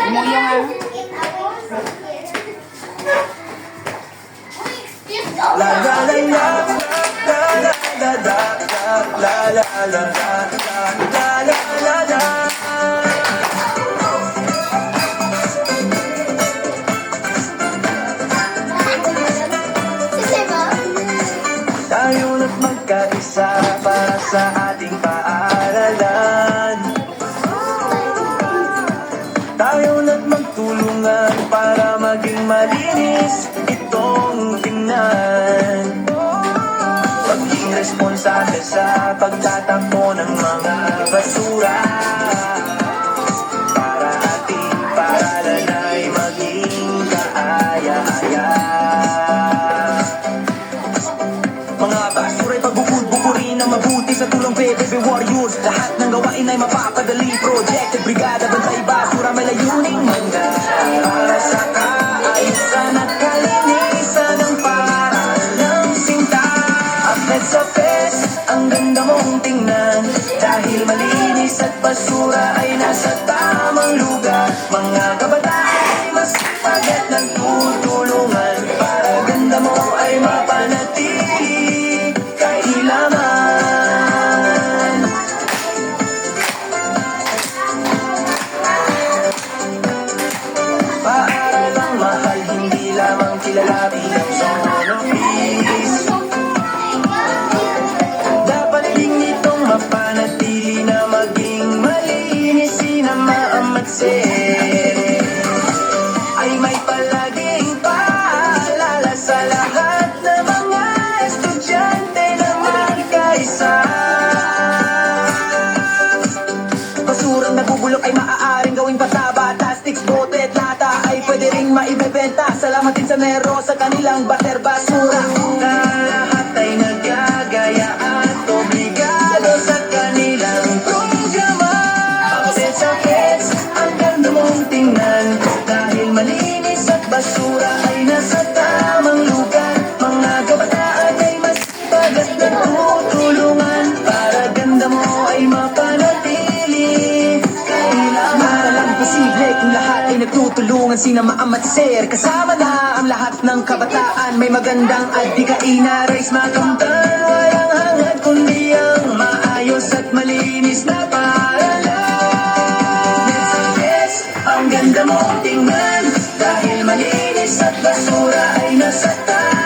Umuyong ah. La la la la la la la la la la la la la la. Tayo na't magkaisa para sa ating paaralan. Tayo na't magtulungan para maging malinis itong tingnan. Maging responsable sa pagtatapon ng mga basura, para ating paaralan ay maging kaaya-aya. Mga basura'y pagbubud-bukurin na mabuti sa tulong PBB Warriors. Lahat ng gawain ay mapapadali. Projected Brigada, bantay basura, may layuning manda para sa kaayusan at kalinisan ng paaralang sinta. Uplet sa fest, ang ganda mong tingnan, dahil malinis at basura ay nasa tamang lugar. Mga kabataan ay mas pagat ng tutulungan para ganda mo ay mapanatili kailaman. Paaralang mahal, hindi lamang kilala bilang zone of peace. Dapat din itong mapanatili na maging malinis, sinama at ay may palaging paalala sa lahat ng mga estudyante na magkaisa. Basurang nabubulok ay maaaring gawing pataba. Plastics, bote at lata ay pwede ring maibebenta. Salamat din sa Nero sa kanilang bater basura, na lahat ay nagagaya at obligado sa kanilang programa. Upset sa heads, ang ganda mong tingnan, dahil malinis at basura ay nasa tamang lugar. Mga kabataan ay mas pagat na tutulungan para ganda mo ay mapanatili kailangan. Lang posible kung lahat ay nagtutulungan, sinama at sir. Kasama na ang lahat ng kabataan, may magandang adikain na race makamtan. Walang hangad kundi ang maayos at malinis na paaralan. Yes, ang ganda mong tingnan, dahil malinis at basura ay nasa tayo.